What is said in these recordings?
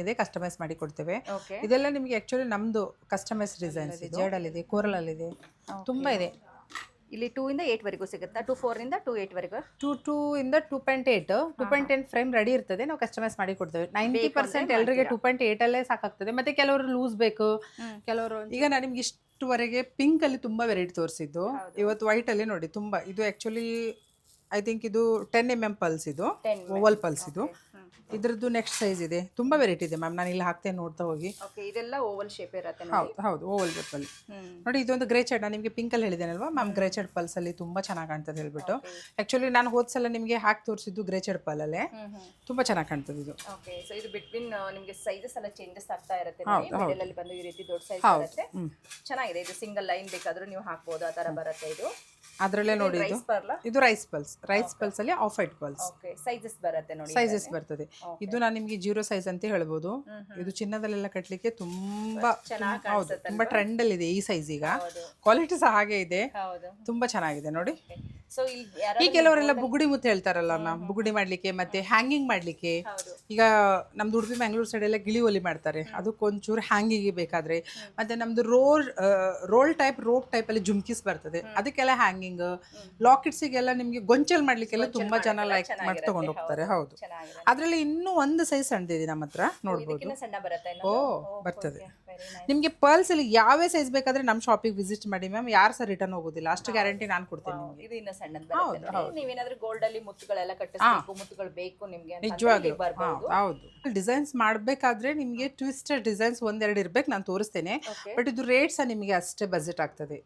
ಇದೆ ಕಸ್ಟಮೈಸ್ ಮಾಡಿ ಕೊಡ್ತೇವೆ. ಓಕೆ. ಇದೆಲ್ಲ ನಿಮಗೆ ಆಕ್ಚುಲಿ ನಮ್ದು ಕಸ್ಟಮೈಸ್ ಡಿಸೈನ್ಸ್ ಇದೆ. ಜೇಡಲ್ಲಿದೆ, ಕೋರಲಲ್ಲಿದೆ, ತುಂಬಾ ಇದೆ. ಇಲ್ಲಿ 2 ಇಂದ 8 ವರೆಗೂ ಸಿಗುತ್ತಾ? 4 ಇಂದ 8 ವರೆಗೂ? 2 ಇಂದ 2.8 2.10 ಫ್ರೇಮ್ ರೆಡಿ ಇರ್ತದೆ. ನಾವು ಕಸ್ಟಮೈಸ್ ಮಾಡಿ ಕೊಡ್ತೇವೆ. 90% ಎಲ್ಲರಿಗೆ 2.8 ಅಲ್ಲೇ ಸಾಕಾಗ್ತದೆ. ಮತ್ತೆ ಕೆಲವರು ಲೂಸ್ ಬೇಕು, ಕೆಲವರು ಈಗ ನಾನು ನಿಮ್ಗೆ ಇಷ್ಟುವರೆಗೆ ಪಿಂಕ್ ಅಲ್ಲಿ ತುಂಬಾ ವೆರೈಟಿ ತೋರಿಸಿದ್ದು. ಇವತ್ತು ವೈಟ್ ಅಲ್ಲಿ ನೋಡಿ ತುಂಬಾ ಇದು ಆಕ್ಚುಲಿ ಐ ಥಿಂಕ್ ಇದು 10mm ಪಲ್ಸ್, ಇದು ಓವಲ್ ಪಲ್ಸ್. ಇದು ಇದ್ರದ್ದು ನೆಕ್ಸ್ಟ್ ಸೈಜ್ ಇದೆ, ತುಂಬಾ ವೆರೈಟಿ ಇದೆ ಮ್ಯಾಮ್. ನಾನು ಇಲ್ಲಿ ಹಾಕ್ತೇನೆ, ನೋಡ್ತಾ ಹೋಗಿ. ಓಕೆ, ಇದೆಲ್ಲ ಓವಲ್ ಶೇಪ್ ಇರುತ್ತೆ. ಹೌದು ಓವಲ್ ಪಲ್ ನೋಡಿ. ಇದೊಂದು ಗ್ರೇ ಚೆಡ್, ನಾನು ನಿಮಗೆ ಪಿಂಕ್ ಅಲ್ಲಿ ಹೇಳಿದ್ದೇನಲ್ವಾ ಮ್ಯಾಮ್, ಗ್ರೇ ಚೆಡ್ ಪಲ್ಸ್ ಅಲ್ಲಿ ತುಂಬಾ ಚೆನ್ನಾಗಿ ಕಾಣ್ತದೆ ಹೇಳ್ಬಿಟ್ಟು. ಆಕ್ಚುಲಿ ನಾನು ಹೋದ್ಸಲ ನಿಮಗೆ ಹಾಕಿ ತೋರಿಸಿದ್ದು ಗ್ರೇ ಚೆಡ್ ಪಲ್ ಅಲ್ಲೇ, ತುಂಬಾ ಚೆನ್ನಾಗಿ ಕಾಣ್ತದೆ ಇದು. ಓಕೆ, ಸೊ ಇದು ಬಿಟ್ವೀನ್ ನಿಮಗೆ ಸೈಜಸ್ ಎಲ್ಲ ಚೇಂಜಸ್ ಆಗ್ತಾ ಇರುತ್ತೆ. ಮಿಡಲ್ ಅಲ್ಲಿ ಬಂದು ಈ ರೀತಿ ದೊಡ್ಡ ಸೈಜ್ ಬರುತ್ತೆ, ಚೆನ್ನಾಗಿದೆ. ಇದು ಸಿಂಗಲ್ ಲೈನ್ ಬೇಕಾದ್ರೂ ನೀವು ಹಾಕಬಹುದು, ಆ ತರ ಬರುತ್ತೆ. ಇದು ಅದ್ರಲ್ಲೇ ನೋಡಿ, ಇದು ರೈಸ್ ಪಲ್ಸ್ ಅಲ್ಲಿ of white pulse. Okay, sizes ಬರುತ್ತೆ ನೋಡಿ, ಸೈಜಸ್ ಬರ್ತದೆ. ಇದು ನಾನು ನಿಮ್ಗೆ 0 ಸೈಜ್ ಅಂತ ಹೇಳ್ಬೋದು. ಇದು ಚಿನ್ನದಲ್ಲೆಲ್ಲ ಕಟ್ಲಿಕ್ಕೆ ತುಂಬಾ ಹೌದು, ತುಂಬಾ ಟ್ರೆಂಡ್ ಅಲ್ಲಿ ಇದೆ ಈ ಸೈಜ್. ಈಗ ಕ್ವಾಲಿಟಿ ಸಹ ಹಾಗೆ ಇದೆ, ತುಂಬಾ ಚೆನ್ನಾಗಿದೆ ನೋಡಿ. ಸೊ ಈ ಕೆಲವರೆಲ್ಲ ಬುಗುಡಿ ಮುತ್ತು ಹೇಳ್ತಾರಲ್ಲ ಮ್ಯಾಮ್, ಬುಗುಡಿ ಮಾಡ್ಲಿಕ್ಕೆ ಮತ್ತೆ ಹ್ಯಾಂಗಿಂಗ್ ಮಾಡ್ಲಿಕ್ಕೆ. ಈಗ ನಮ್ದು ಉಡುಪಿ ಮಂಗಳೂರು ಸೈಡ್ ಎಲ್ಲ ಗಿಳಿ ಒಲಿ ಮಾಡ್ತಾರೆ, ಅದಕ್ಕೊಂಚೂರು ಹ್ಯಾಂಗಿಂಗ್ ಬೇಕಾದ್ರೆ. ಮತ್ತೆ ನಮ್ದು ರೋಲ್ ಟೈಪ್, ರೋಪ್ ಟೈಪ್ ಅಲ್ಲಿ ಜುಮ್ಕಿಸ್ ಬರ್ತದೆ, ಅದಕ್ಕೆಲ್ಲ ಹ್ಯಾಂಗಿಂಗ್. ಲಾಕೆಟ್ಸಿಗೆಲ್ಲ ನಿಮ್ಗೆ ಗೊಂಚಲ್ ಮಾಡ್ಲಿಕ್ಕೆಲ್ಲ ತುಂಬಾ ಜನ ಲೈಕ್ ಮಾಡಿ ತಗೊಂಡು ಹೋಗ್ತಾರೆ. ಹೌದು, ಅದ್ರಲ್ಲಿ ಇನ್ನೂ ಒಂದು ಸೈಜ್ ಸಣ್ಣದಿದೆ ನಮ್ಮ ಹತ್ರ, ನೋಡ್ಬೋದು. ಓ ಬರ್ತದೆ ನಿಮ್ಗೆ ಪರ್ಲ್ಸ್ ಅಲ್ಲಿ ಯಾವೇ ಸೈಜ್ ಬೇಕಾದ್ರೆ ನಮ್ಮ ಶಾಪಿಗೆ ವಿಸಿಟ್ ಮಾಡಿ ಮ್ಯಾಮ್, ಯಾರು ಸಹ ರಿಟರ್ನ್ ಹೋಗೋದಿಲ್ಲ, ಅಷ್ಟು ಗ್ಯಾರಂಟಿ ನಾನು ಕೊಡ್ತೇನೆ ನಿಮ್ಗೆ. ಇದು ಇನ್ನ ಸಣ್ಣದು ಬರುತ್ತೆ. ನೀವೇನಾದ್ರೂ ಗೋಲ್ಡ್ ಅಲ್ಲಿ ಮುತ್ತುಗಳೆಲ್ಲ ಕಟ್ಟಿಸ್ಬೇಕು, ಮುತ್ತುಗಳು ಬೇಕು ನಿಮ್ಗೆ, ನಿಜವಾಗ್ಲೂ ಹೌದು. ಡಿಸೈನ್ಸ್ ಮಾಡ್ಬೇಕಾದ್ರೆ ನಿಮ್ಗೆ ಟ್ವಿಸ್ಟರ್ ಡಿಸೈನ್ಸ್ ಒಂದೆರಡು ಇರ್ಬೇಕು, ನಾನು ತೋರಿಸ್ತೇನೆ. ಬಟ್ ಇದು ರೇಟ್ಸ್ ನಿಮಗೆ ಅಷ್ಟೇ ಬಜೆಟ್ ಆಗ್ತದೆ,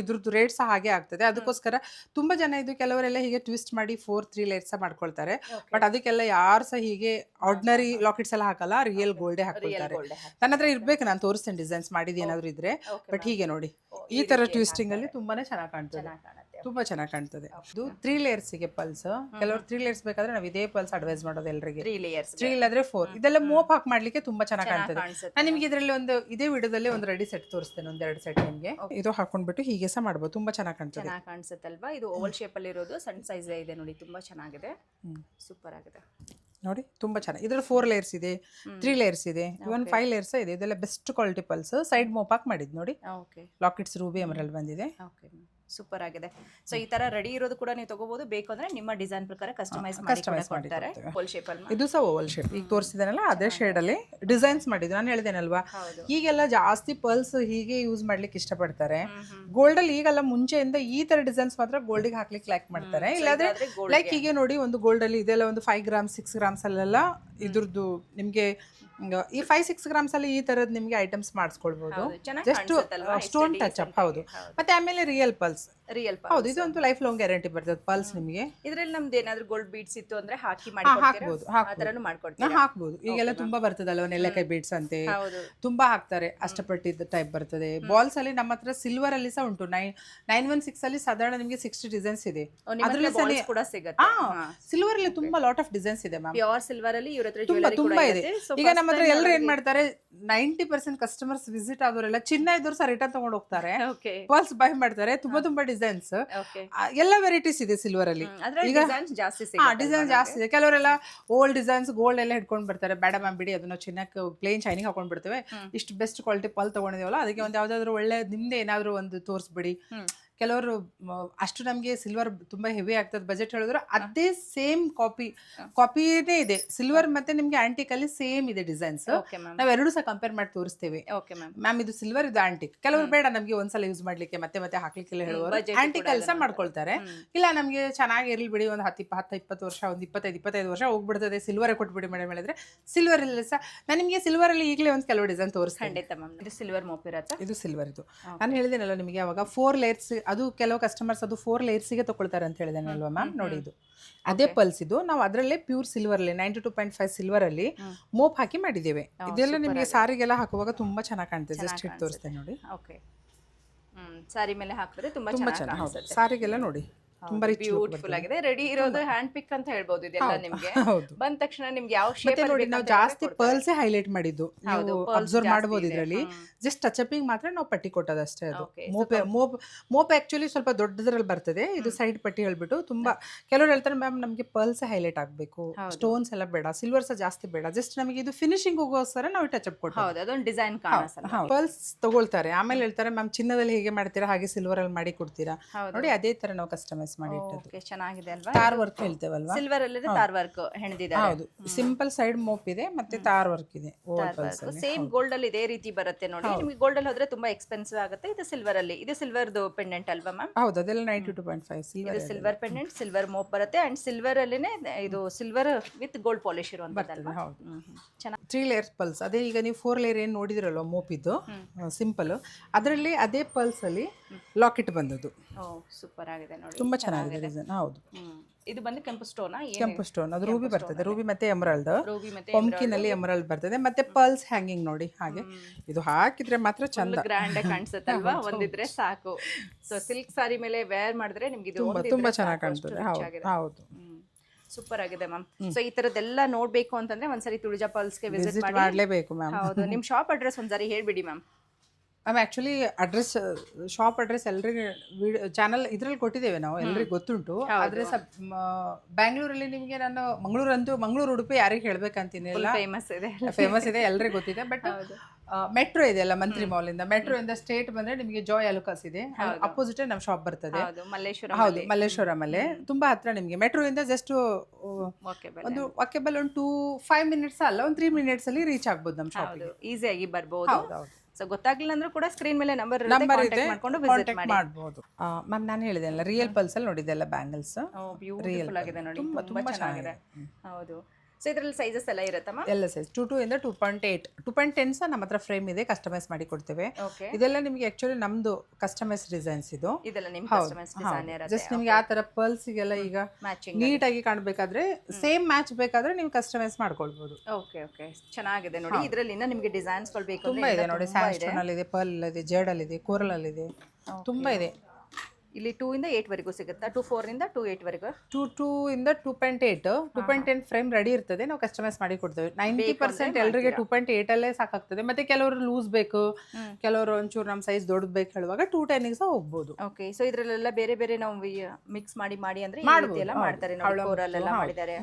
ಇದ್ರದ್ದು ರೇಟ್ಸ್ ಹಾಗೆ ಆಗ್ತದೆ. ಅದಕ್ಕೋಸ್ಕರ ತುಂಬಾ ಜನ ಇದು ಕೆಲವರೆಲ್ಲ ಹೀಗೆ ಟ್ವಿಸ್ಟ್ ಮಾಡಿ 4-3 ಲೇಯರ್ಸ್ ಮಾಡ್ಕೊಳ್ತಾರೆ. ಬಟ್ ಅದಕ್ಕೆಲ್ಲ ಯಾರು ಸಹ ಹೀಗೆ ಆರ್ಡಿನರಿ ಲಾಕೆಟ್ಸ್ ಎಲ್ಲ ಹಾಕಲ್ಲ, ರಿಯಲ್ ಗೋಲ್ಡೇ ಹಾಕೊಳ್ತಾರೆ. ನನ್ನ ಹತ್ರ ಇರ್ಬೇಕು, ನಾನು ತೋರಿಸ್ತೇನೆ ಡಿಸೈನ್ಸ್ ಮಾಡಿದ್ದು ಏನಾದ್ರು ಇದ್ರೆ. ಬಟ್ ಹೀಗೆ ನೋಡಿ, ಈ ತರ ಟ್ವಿಸ್ಟಿಂಗ್ ಅಲ್ಲಿ ತುಂಬಾನೇ ಚೆನ್ನಾಗಿ ಕಾಣ್ತದೆ, ತುಂಬಾ ಚೆನ್ನಾಗಿ ಕಾಣ್ತದೆ. ಇದು 3 ಲೇಯರ್ಸ್ ಗೆ ಪಲ್ಸ್. ಕೆಲವರು 3 ಲೇಯರ್ಸ್ ಬೇಕಾದ್ರೆ ನಾವು ಇದೇ ಪಲ್ಸ್ ಅಡ್ವೈಸ್ ಮಾಡೋದು ಎಲ್ಲರಿಗೆ. 3 ಇಲ್ಲಾದ್ರೆ 4. ಇದೆಲ್ಲ ಮೋಪ್ ಹಾಕಿ ಮಾಡ್ಲಿಕ್ಕೆ ತುಂಬಾ ಚೆನ್ನಾಗಿ ಕಾಣ್ತದೆ. ನಾನು ನಿಮ್ಗೆ ಇದರಲ್ಲಿ ಒಂದು ಇದೇ ವಿಡಿಯೋದಲ್ಲಿ ಒಂದು ರೆಡಿ ಸೆಟ್ ತೋರಿಸ್ತೇನೆ, ಒಂದೆರಡು ಸೆಟ್ ನಿಮ್ಗೆ. ಇದು ಹಾಕೊಂಡ್ಬಿಟ್ಟು ಹೀಗೆ ಸಹ ಮಾಡ್ಬೋದು, ತುಂಬಾ ಚೆನ್ನಾಗಿ ಕಾಣ್ತದೆ. ಚೆನ್ನಾಗಿ ಕಾಣಿಸುತ್ತಲ್ವಾ? ಇದು ಓವಲ್ ಶೇಪ್ ಅಲ್ಲಿ ಇರೋದು, ಸಣ್ಣ ಸೈಜ್ ಇದೆ ನೋಡಿ, ತುಂಬಾ ಚೆನ್ನಾಗಿದೆ, ಸೂಪರ್ ಆಗಿದೆ ನೋಡಿ, ತುಂಬಾ ಚೆನ್ನಾಗಿ. ಇದ್ರಲ್ಲಿ 4 ಲೇಯರ್ಸ್ ಇದೆ, 3 ಲೇಯರ್ಸ್ ಇದೆ, ಇವನ್ 5 ಲೇಯರ್ಸ್ ಇದೆ. ಇದೆಲ್ಲ ಬೆಸ್ಟ್ ಕ್ವಾಲಿಟಿ ಪಲ್ಸ್. ಸೈಡ್ ಮೋಪ್ ಹಾಕಿ ಮಾಡಿದ್ ನೋಡಿ. ಓಕೆ, ಲಾಕೆಟ್ಸ್ ರೂಬಿ ಎಮರಲ್ಡ್ ಬಂದಿದೆ. ಓಕೆ, ಸೂಪರ್ ಆಗಿದೆ. ಸೊ ಈ ತರ ರೆಡಿ ಇರೋದು ಕೂಡ ನೀವು ತಗೋಬಹುದು, ಬೇಕು ಅಂದ್ರೆ ನಿಮ್ಮ ಡಿಸೈನ್ ಪ್ರಕಾರ ಕಸ್ಟಮೈಸ್ ಮಾಡಿ ಕೊಡ್ತಾರೆ. ಓವಲ್ ಶೇಪ್ ಅಲ್ಲಿ, ಇದು ಸಹ ಓವಲ್ ಶೇಪ್. ಈಗ ತೋರಿಸಿದಾನಲ್ಲ ಅದೇ ಶೇಡ್ ಅಲ್ಲಿ ಡಿಸೈನ್ಸ್ ಮಾಡಿದ್ರು. ನಾನು ಹೇಳಿದೇನಲ್ವಾ, ಈಗೆಲ್ಲ ಜಾಸ್ತಿ ಪಲ್ಸ್ ಹೀಗೆ ಯೂಸ್ ಮಾಡ್ಲಿಕ್ಕೆ ಇಷ್ಟಪಡ್ತಾರೆ. ಗೋಲ್ಡ್ ಅಲ್ಲಿ ಈಗೆಲ್ಲ ಮುಂಚೆಯಿಂದ ಈ ತರ ಡಿಸೈನ್ಸ್ ಮಾತ್ರ ಗೋಲ್ಡಿಗೆ ಹಾಕ್ಲಿಕ್ಕೆ ಲೈಕ್ ಮಾಡ್ತಾರೆ. ಇಲ್ಲಾಂದ್ರೆ ಲೈಕ್ ಹೀಗೆ ನೋಡಿ, ಒಂದು ಗೋಲ್ಡ್ ಅಲ್ಲಿ ಇದೆಲ್ಲ ಒಂದು 5 ಗ್ರಾಮ್ಸ್ 6 ಗ್ರಾಮ್ಸ್ ಅಲ್ಲೆಲ್ಲ ಇದ್ರದ್ದು ನಿಮ್ಗೆ ಈ 5-6 ಗ್ರಾಮ್ಸ್ ಅಲ್ಲಿ ಈ ತರದ್ ನಿಮ್ಗೆ ಐಟಮ್ಸ್ ಮಾಡಿಸ್ಕೊಳ್ಬಹುದು. Just stone touch up. ಹೌದು, ಮತ್ತೆ ಆಮೇಲೆ ರಿಯಲ್ ಪಲ್ಸ್. ಹೌದು, ಇದು ಒಂದು ಲೈಫ್ ಲಾಂಗ್ ಗ್ಯಾರಂಟಿ ಬರ್ತದೆ ಪಲ್ಸ್ ನಿಮಗೆ. ಇದ್ರಲ್ಲಿ ನಮ್ದು ಏನಾದ್ರು ಗೋಲ್ಡ್ ಬೀಡ್ಸ್ ಇತ್ತು ಅಂದ್ರೆ ಹಾಕಿ ಹಾಕ್ಬೋದು, ಹಾಕ್ಬೋದು. ಈಗೆಲ್ಲ ತುಂಬಾ ಬರ್ತದಲ್ವ ನೆಲ್ಲಕಾಯಿ ಬೀಡ್ಸ್ ಅಂತೆ, ತುಂಬಾ ಹಾಕ್ತಾರೆ. ಅಷ್ಟಪಟ್ಟಿದ್ದ ಟೈಪ್ ಬರ್ತದೆ. ಬಾಲ್ಸ್ ಅಲ್ಲಿ ನಮ್ಮ ಹತ್ರ ಸಿಲ್ವರ್ ಅಲ್ಲಿ ಸಹ ಉಂಟು. 916 ಅಲ್ಲಿ ಸಾಧಾರಣ ನಿಮ್ಗೆ 60 ಡಿಸೈನ್ಸ್ ಇದೆ. ಅದ್ರಲ್ಲಿ ಕೂಡ ಸಿಗುತ್ತೆ. ಸಿಲ್ವರ್ ಅಲ್ಲಿ ತುಂಬಾ ಲಾಟ್ ಆಫ್ ಡಿಸೈನ್ಸ್ ಇದೆ ಮ್ಯಾಮ್. ಪ್ಯೂರ್ ಸಿಲ್ವರ್ ಅಲ್ಲಿ ಇವ್ರ ಹತ್ರ ತುಂಬಾ ಇದೆ. ಈಗ ನಮ್ಮ ಹತ್ರ ಎಲ್ಲರೂ ಏನ್ ಮಾಡ್ತಾರೆ, 90% ಕಸ್ಟಮರ್ಸ್ ವಿಸಿಟ್ ಆದವರೆಲ್ಲ ಚಿನ್ನ ಇದ್ದವ್ರು ಸಹ ರಿಟರ್ನ್ ತಗೊಂಡು ಹೋಗ್ತಾರೆ, ಪಲ್ಸ್ ಬೈ ಮಾಡ್ತಾರೆ. ತುಂಬಾ ಡಿಸೈನ್ಸ್, ಎಲ್ಲ ವೆರೈಟೀಸ್ ಇದೆ ಸಿಲ್ವರ್ ಅಲ್ಲಿ. ಈಗ ಡಿಸೈನ್ ಜಾಸ್ತಿ ಇದೆ. ಕೆಲವರೆಲ್ಲ ಓಲ್ಡ್ ಡಿಸೈನ್ಸ್ ಗೋಲ್ಡ್ ಎಲ್ಲ ಹಿಡ್ಕೊಂಡು ಬರ್ತಾರೆ. ಬೇಡ ಮ್ಯಾಮ್ ಬಿಡಿ, ಅದನ್ನ ಚಿನ್ನಕ್ಕೆ ಪ್ಲೇನ್ ಶೈನಿಂಗ್ ಹಾಕೊಂಡ್ ಬಿಡ್ತೇವೆ, ಇಷ್ಟು ಬೆಸ್ಟ್ ಕ್ವಾಲಿಟಿ ಪಲ್ ತಗೊಂಡಿದೇವಲ್ಲ, ಅದಕ್ಕೆ ಒಂದು ಯಾವ್ದಾದ್ರು ಒಳ್ಳೆ ನಿಮ್ದೆ ಏನಾದ್ರು ಒಂದು ತೋರಿಸ್ಬಿಡಿ. ಕೆಲವರು ಅಷ್ಟು ನಮಗೆ ಸಿಲ್ವರ್ ತುಂಬಾ ಹೆವಿ ಆಗ್ತದೆ ಬಜೆಟ್ ಹೇಳಿದ್ರು, ಅದೇ ಸೇಮ್ ಕಾಪಿನೇ ಇದೆ. ಸಿಲ್ವರ್ ಮತ್ತೆ ನಿಮ್ಗೆ ಆಂಟಿಕ್ ಅಲ್ಲಿ ಸೇಮ್ ಇದೆ ಡಿಸೈನ್ಸ್. ನಾವ್ ಎರಡು ಸಹ ಕಂಪೇರ್ ಮಾಡಿ ತೋರಿಸ್ತೇವೆ. ಮ್ಯಾಮ್ ಇದು ಸಿಲ್ವರ್, ಇದು ಆಂಟಿಕ್. ಕೆಲವರು ಬೇಡ ನಮ್ಗೆ ಒಂದ್ಸಲ ಯೂಸ್ ಮಾಡ್ಲಿಕ್ಕೆ ಮತ್ತೆ ಮತ್ತೆ ಹಾಕ್ಲಿಕ್ಕೆಲ್ಲ ಹೇಳುವರು ಆಂಟಿಕ್ ಅಲ್ಲಿ ಸಹ ಮಾಡ್ಕೊಳ್ತಾರೆ. ಇಲ್ಲ ನಮ್ಗೆ ಚೆನ್ನಾಗಿ ಇರ್ಲಿ ಬಿಡಿ, ಒಂದು 10-20 ವರ್ಷ, ಒಂದು 25 ವರ್ಷ ಹೋಗ್ಬಿಡ್ತದೆ, ಸಿಲ್ವರ್ ಕೊಟ್ಬಿಡಿ ಮೇಡಮ್ ಹೇಳಿದ್ರೆ ಸಿಲ್ವರ್ ಅಲ್ಲಿ ಸಹ ನಾನು ನಿಮ್ಗೆ ಸಿಲ್ವರ್ ಅಲ್ಲಿ ಈಗಲೇ ಒಂದು ಕೆಲವು ಡಿಸೈನ್ ತೋರಿಸ್ತೇನೆ. ಇದು ಸಿಲ್ವರ್ ಮೋಪ್ ಇರುತ್ತೆ. ಇದು ಸಿಲ್ವರ್. ಇದು ನಾನು ಹೇಳಿದೇನಲ್ಲ ನಿಮಗೆ ಅವಾಗ 4 ಲೇಯರ್ಸ್. ಅದು ಕೆಲವು ಕಸ್ಟಮರ್ಸ್ ಅದು 4 ಲೇಯರ್ಸ್ಗೆ ತಗೊಳ್ತಾರೆ ಅಂತ ಹೇಳಿದೇನಲ್ವಾ ಮ್ಯಾಮ್. ನೋಡಿ, ಇದು ಅದೇ ಪಲ್ಸ್. ಇದು ನಾವು ಅದರಲ್ಲೇ ಪ್ಯೂರ್ ಸಿಲ್ವರ್ ಅಲ್ಲಿ 92.5 ಸಿಲ್ವರ್ ಅಲ್ಲಿ ಮೋಪ್ ಹಾಕಿ ಮಾಡಿದ್ದೇವೆ. ಇದೆಲ್ಲ ನಿಮಗೆ ಸಾರಿಗೆಲ್ಲ ಹಾಕುವಾಗ ತುಂಬಾ ಚೆನ್ನಾಗಿ ಕಾಣ್ತದೆ. ಜಸ್ಟ್ ಇಟ್ಟು ತೋರಿಸ್ತೇನೆ ನೋಡಿ. ಓಕೆ, ಸಾರಿ ಮೇಲೆ ಹಾಕಿದ್ರೆ ತುಂಬಾ ಚೆನ್ನಾಗಿ. ಸಾರಿಗೆಲ್ಲ ನೋಡಿ ತುಂಬಾ ರಿಚ್ ಲುಕ್ ಬ್ಯೂಟಿಫುಲ್ ಆಗಿದೆ. ರೆಡಿ ಇರೋದು ಹ್ಯಾಂಡ್ ಪಿಕ್ ಅಂತ ಹೇಳ್ಬೋದು ಇದೆಲ್ಲ ನಿಮ್ಗೆ. ಹೌದು. ಬಂದ ತಕ್ಷಣ ನಿಮ್ಗೆ ಯಾವ ಮತ್ತೆ ಶೇಪ್ ನೋಡಿ ಅಲ್ಲಿ ನಾವು ಜಾಸ್ತಿ ಪರ್ಲ್ಸೇ ಹೈಲೈಟ್ ಮಾಡಿದ್ದು, ಹೌದು, ನೀವು pearls ಅಬ್ಸರ್ವ್ ಜಾಸ್ತಿ ಮಾಡಬಹುದು ಇದೆ. ಇದರಲ್ಲಿ. ಜಸ್ಟ್ ಟಚ್ ಮಾತ್ರ ನಾವು ಪಟ್ಟಿ ಕೊಟ್ಟದಷ್ಟೇ. ಅದು Okay, ಮೋಪ್ ಆಕ್ಚುಲಿ ಸ್ವಲ್ಪ ದೊಡ್ಡದ್ರಲ್ಲಿ ಬರ್ತದೆ, ಇದು ಸೈಡ್ ಪಟ್ಟಿ ಹೇಳ್ಬಿಟ್ಟು ತುಂಬಾ ಕೆಲವರು ಹೇಳ್ತಾರೆ ಮ್ಯಾಮ್ ನಮಗೆ ಪರ್ಲ್ಸ್ ಹೈಲೈಟ್ ಆಗಬೇಕು, ಸ್ಟೋನ್ಸ್ ಎಲ್ಲ ಬೇಡ, ಸಿಲ್ವರ್ ಸಹ ಜಾಸ್ತಿ ಬೇಡ, ಜಸ್ಟ್ ನಮಗೆ ಇದು ಫಿನಿಶಿಂಗ್ ಹೋಗೋಸ್ಕರ ನಾವು ಟಚ್ ಅಪ್ ಕೊಟ್ಟು. ಹೌದು, ಅದೊಂದು ಡಿಸೈನ್ ಕಾಣಿಸಲ್ಲ. ಪರ್ಲ್ಸ್ ತಗೊಳ್ತಾರೆ, ಆಮೇಲೆ ಹೇಳ್ತಾರೆ ಮ್ಯಾಮ್ ಚಿನ್ನದಲ್ಲಿ ಹೇಗೆ ಮಾಡ್ತೀರಾ ಹಾಗೆ ಸಿಲ್ವರ್ ಅಲ್ಲಿ ಮಾಡಿ ಕೊಡ್ತೀರಾ. ನೋಡಿ ಅದೇ ತರ ನಾವು ಕಸ್ಟಮೈಸ್ ಮಾಡಿ ಇಟ್ಟದ್ದು. ಓಕೆ, ಚೆನ್ನಾಗಿದೆ ಅಲ್ವಾ? ತಾರ್ ವರ್ಕ್ ಹೇಳ್ತೇವಲ್ವಾ, ಸಿಲ್ವರ್ ಅಲ್ಲಿ ತಾರ್ ವರ್ಕ್ ಹೆಣೆದಿದ್ದಾರೆ. ಹೌದು, ಸಿಂಪಲ್ ಸೈಡ್ ಮೋಪ್ ಇದೆ ಮತ್ತೆ ತಾರ್ ವರ್ಕ್ ಇದೆ. ಸೇಮ್ ಗೋಲ್ಡ್ ಅಲ್ಲಿ ಇದೇ ರೀತಿ ಬರುತ್ತೆ ನೋಡಿ. ನಿಮಗೆ ಗೋಲ್ಡ್ ಅಲ್ಲಿ ಹೋದ್ರೆ ತುಂಬಾ ಎಕ್ಸ್ಪೆನ್ಸಿವ್ ಆಗುತ್ತೆ. ಇದು ಸಿಲ್ವರ್ ಅಲ್ಲಿ, ಇದು ಸಿಲ್ವರ್ದು ಪೆಂಡೆಂಟ್ ಅಲ್ವಾ ಮ್ಯಾಮ್? ಹೌದು, ಅದೆಲ್ಲ 92.5 ಸಿಲ್ವರ್. ಇದು ಸಿಲ್ವರ್ ಪೆಂಡೆಂಟ್, ಸಿಲ್ವರ್ ಮೋಪ್ ಬರುತ್ತೆ ಅಂಡ್ ಸಿಲ್ವರ್ ಅಲ್ಲಿನೇ ಇದು ಸಿಲ್ವರ್ ವಿತ್ ಗೋಲ್ಡ್ ಪಾಲಿಶ್ ಇರುವಂತದ್ದಲ್ವಾ? ಹೌದು. 3 ಲೇಯರ್ಸ್ ಪಲ್ಸ್. ಅದೇ ಈಗ ನೀವು 4 ಲೇಯರ್ ಏನು ನೋಡಿದ್ರಲ್ವ ಮೋಪ್ ಇದ್ದು ಸಿಂಪಲ್, ಅದರಲ್ಲಿ ಅದೇ ಪಲ್ಸ್ ಅಲ್ಲಿ ಲಾಕೆಟ್ ಬಂದದ್ದು. ಓ, ಸೂಪರ್ ಆಗಿದೆ ನೋಡಿ, ತುಂಬಾ ಚೆನ್ನಾಗಿದೆ ಡಿಸೈನ್. ಹೌದು, ಇದು ಬಂದು ಕೆಂಪು ಸ್ಟೋನ್. ಕೆಂಪು ಸ್ಟೋನ್, ಅದು ರೂಬಿ ಬರ್ತದೆ, ರೂಬಿ ಮತ್ತೆ ಎಮರಾಲ್ಡ್, ರೂಬಿ ಮತ್ತೆ ಪಂಪ್ಕಿನ್ ಅಲ್ಲಿ ಎಮರಾಲ್ಡ್ ಬರ್ತದೆ, ಮತ್ತೆ ಪಲ್ಸ್ ಹ್ಯಾಂಗಿಂಗ್ ನೋಡಿ ಹಾಗೆ. ಇದು ಹಾಕಿದ್ರೆ ಮಾತ್ರ ಚಂದ, ಗ್ರ್ಯಾಂಡ್ ಕಾಣಿಸುತ್ತಲ್ವಾ? ಒಂದಿದ್ರೆ ಸಾಕು. ಸೊ ಸಿಲ್ಕ್ ಸಾರಿ ಮೇಲೆ ವೇರ್ ಮಾಡಿದ್ರೆ ನಿಮ್ಗೆ ಇದು ತುಂಬಾ ಚೆನ್ನಾಗಿ ಕಾಣ್ತದೆ. ಹೌದು, ಸೂಪರ್ ಆಗಿದೆ ಮ್ಯಾಮ್. ಸೊ ಈ ತರದೆಲ್ಲ ನೋಡ್ಬೇಕು ಅಂತಂದ್ರೆ ಒಂದ್ಸರಿ ತುಳಜಾ ಪಲ್ಸ್ಗೆ ವಿಸಿಟ್ ಮಾಡ್ಲೇಬೇಕು ಮ್ಯಾಮ್. ಹೌದು, ನಿಮ್ ಶಾಪ್ ಅಡ್ರೆಸ್ ಒಂದ್ಸರಿ ಹೇಳ್ಬಿಡಿ ma'am. Actually address, shop address ಎಲ್ರಿಗೆ ಚಾನಲ್ ಇದ್ರಲ್ಲಿ ಕೊಟ್ಟಿದ್ದೇವೆ ನಾವು, ಎಲ್ರಿಗೂ ಗೊತ್ತುಂಟು. ಆದರೆ ಬ್ಯಾಂಗ್ಳೂರಲ್ಲಿ ನಿಮಗೆ ನಾನು ಮಂಗಳೂರು ಉಡುಪಿ ಯಾರಿಗೆ ಹೇಳ್ಬೇಕಂತೀನಿಲ್ಲ, ಫೇಮಸ್ ಇದೆ, ಎಲ್ರಿಗೂ ಗೊತ್ತಿದೆ. ಬಟ್ ಮೆಟ್ರೋ ಇದೆ ಅಲ್ಲ, ಮಂತ್ರಿ ಮಾಲ್ ಇಂದ ಮೆಟ್ರೋ ಇಂದ ಸ್ಟೇಟ್ ಬಂದ್ರೆ ನಿಮಗೆ ಜಾಯ್ ಅಲುಕಾಸ್ ಇದೆ, ಅಪೋಸಿಟ್ ನಮ್ಮ ಶಾಪ್ ಬರ್ತದೆ. ಹೌದು, ಮಲ್ಲೇಶ್ವರಂ ಅಲ್ಲೇ ತುಂಬಾ ಹತ್ರ ನಿಮಗೆ. ಮೆಟ್ರೋ ಇಂದ ಜಸ್ಟ್ ಒಂದು ವಾಕೆಬಲ್ ಒಂದು 5 ಮಿನಿಟ್ಸ್ ಅಲ್ಲ, ಒಂದು 3 ಮಿನಿಟ್ಸ್ ಅಲ್ಲಿ ರೀಚ್ ಆಗ್ಬೋದು ನಮ್ಮ ಶಾಪ್. ಈಸಿಯಾಗಿ ಬರ್ಬೋದು. ಸೊ ಗೊತ್ತಾಗ್ಲಿಲ್ಲ ಅಂದ್ರೆ ಕೂಡ ಸ್ಕ್ರೀನ್ ಮೇಲೆ ನಂಬರ್ ಇದೆ, ಕಾಂಟ್ಯಾಕ್ಟ್ ಮಾಡಬಹುದು. ಮ್ಯಾಮ್ ನಾನು ಹೇಳಿದೆ ಅಲ್ಲ, ರಿಯಲ್ ಪಲ್ಸ್ ಅಲ್ಲಿ ನೋಡಿದ್ದೆಲ್ಲ ಬ್ಯಾಂಗಲ್ಸ್ ಬ್ಯೂಟಿಫುಲ್ ಆಗಿದೆ ನೋಡಿ, ತುಂಬಾ ಚೆನ್ನಾಗಿದೆ. ಹೌದು. ಸೊ ಇದರಲ್ಲಿ ಸೈಜಸ್ ಎಲ್ಲ ಇರುತ್ತಮ್ಮ? ಎಲ್ಲ ಸೈಜ್ 2 ಇಂದ 2.8, 2.10 ಸಹ ನಮ್ಮ ಹತ್ರ ಫ್ರೇಮ್ ಇದೆ, ಕಸ್ಟಮೈಸ್ ಮಾಡಿ ಕೊಡ್ತೇವೆ. ಇದೆಲ್ಲ ನಿಮಗೆ ಆಕ್ಚುಲಿ ನಮ್ದು ಕಸ್ಟಮೈಸ್ ಡಿಸೈನ್ಸ್ ಇದು. ಇದೆಲ್ಲ ನಿಮ್ಮ ಕಸ್ಟಮೈಸ್ ಡಿಸೈನ್ ಇರುತ್ತೆ. ಜಸ್ಟ್ ನಿಮಗೆ ಆ ತರ ಪರ್ಲ್ಸ್ ಗೆಲ್ಲ ಈಗ ನೀಟ್ ಆಗಿ ಕಾಣಬೇಕಾದ್ರೆ, ಸೇಮ್ ಮ್ಯಾಚ್ ಬೇಕಾದ್ರೆ ನೀವು ಕಸ್ಟಮೈಸ್ ಮಾಡ್ಕೊಳ್ಬಹುದು. ಓಕೆ ಓಕೆ, ಚೆನ್ನಾಗಿದೆ ನೋಡಿ. ಇದರಲ್ಲಿ ಇನ್ನ ನಿಮಗೆ ಡಿಸೈನ್ಸ್ ಗಳು ಬೇಕು ತುಂಬಾ ಇದೆ ನೋಡಿ, ಸ್ಯಾಂಡ್ಸ್ಟೋನ್ ಅಲ್ಲಿ ಇದೆ, ಪರ್ಲ್ ಇದೆ, ಜೇಡ್ ಅಲ್ಲಿ ಇದೆ, ಕೋರಲ್ ಅಲ್ಲಿ ಇದೆ, ತುಂಬಾ ಇದೆ. ಇಲ್ಲಿ 2 ಇಂದ 8 ವರೆಗೂ ಸಿಗುತ್ತಾ? 4 ಇಂದ 8 ವರೆಗೂ? 2 ಇಂದ 2.8, 2.10 ಫ್ರೇಮ್ ರೆಡಿ ಇರ್ತದೆ, ನಾವು ಕಸ್ಟಮೈಸ್ ಮಾಡಿ ಕೊಡ್ತೇವೆ. 90% ಎಲ್ಲರಿಗೆ 2.8 ಅಲ್ಲೇ ಸಾಕಾಗ್ತದೆ. ಮತ್ತೆ ಕೆಲವರು ಲೂಸ್ ಬೇಕು, ಕೆಲವರು ಒಂಚೂರು ನಮ್ಮ ಸೈಜ್ ದೊಡ್ಡದು ಬೇಕು ಹೇಳುವಾಗ 210 ಸಹ ಹೋಗ್ಬೋದು. ಓಕೆ, ಸೊ ಇದರಲ್ಲೆಲ್ಲ ಬೇರೆ ಬೇರೆ ನಾವು ಮಿಕ್ಸ್ ಮಾಡಿ ಅಂದ್ರೆ ಎಲ್ಲ ಮಾಡ್ತಾರೆ ನೋಡಿ. ಕೋರಲ್ ಎಲ್ಲ ಮಾಡಿದ್ದಾರೆ,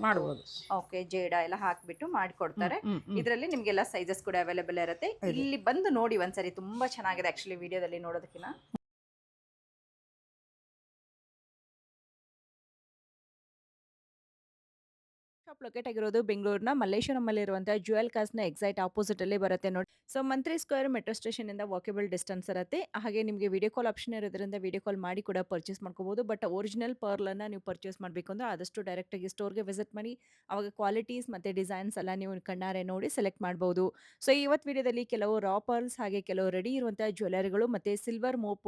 ಮಾಡಬಹುದು. ಓಕೆ, ಜೇಡ ಎಲ್ಲ ಹಾಕ್ಬಿಟ್ಟು ಮಾಡಿಕೊಡ್ತಾರೆ. ಇದರಲ್ಲಿ ನಿಮ್ಗೆಲ್ಲ ಸೈಜಸ್ ಕೂಡ ಅವೈಲೇಬಲ್ ಇರುತ್ತೆ. ಇಲ್ಲಿ ಬಂದು ನೋಡಿ ಒಂದ್ಸರಿ, ತುಂಬಾ ಚೆನ್ನಾಗಿದೆ ಆಕ್ಚುಲಿ ವಿಡಿಯೋದಲ್ಲಿ ನೋಡೋದಕ್ಕಿಂತ. ಶಾಪ್ ಲೊಕೇಟ್ ಆಗಿರೋದು ಬೆಂಗಳೂರಿನ ಮಲ್ಲೇಶ್ವರಮಲ್ಲಿರುವಂಥ ಜ್ಯುವೆಲ್ ಕಾಸ್ನ ಎಕ್ಸೈಟ್ ಆಪೋಸಿಟ್ ಅಲ್ಲಿ ಬರುತ್ತೆ ನೋಡಿ. ಸೊ ಮಂತ್ರಿ ಸ್ಕ್ವೇರ್ ಮೆಟ್ರೋ ಸ್ಟೇಷನ್ ಇಂದ ವಾಕೇಬಲ್ ಡಿಸ್ಟೆನ್ಸ್ ಇರುತ್ತೆ. ಹಾಗೆ ನಿಮಗೆ ವಿಡಿಯೋ ಕಾಲ್ ಆಪ್ಷನ್ ಇರೋದ್ರಿಂದ ವಿಡಿಯೋ ಕಾಲ್ ಮಾಡಿ ಕೂಡ ಪರ್ಚೇಸ್ ಮಾಡ್ಕೋಬಹುದು. ಬಟ್ ಒರಿಜಿನಲ್ ಪರ್ಲ್ ಅನ್ನ ನೀವು ಪರ್ಚೇಸ್ ಮಾಡಬೇಕು ಅಂದ್ರೆ ಆದಷ್ಟು ಡೈರೆಕ್ಟ್ ಆಗಿ ಸ್ಟೋರ್ಗೆ ವಿಸಿಟ್ ಮಾಡಿ, ಅವಾಗ ಕ್ವಾಲಿಟೀಸ್ ಮತ್ತೆ ಡಿಸೈನ್ಸ್ ಎಲ್ಲ ನೀವು ಕಣ್ಣಾರೆ ನೋಡಿ ಸೆಲೆಕ್ಟ್ ಮಾಡಬಹುದು. ಸೊ ಇವತ್ತು ವಿಡಿಯೋದಲ್ಲಿ ಕೆಲವು ರಾ ಪರ್ಲ್ಸ್ ಹಾಗೆ ಕೆಲವು ರೆಡಿ ಇರುವಂತಹ ಜ್ಯುವೆಲರಿಗಳು ಮತ್ತೆ ಸಿಲ್ವರ್ ಮೋಪು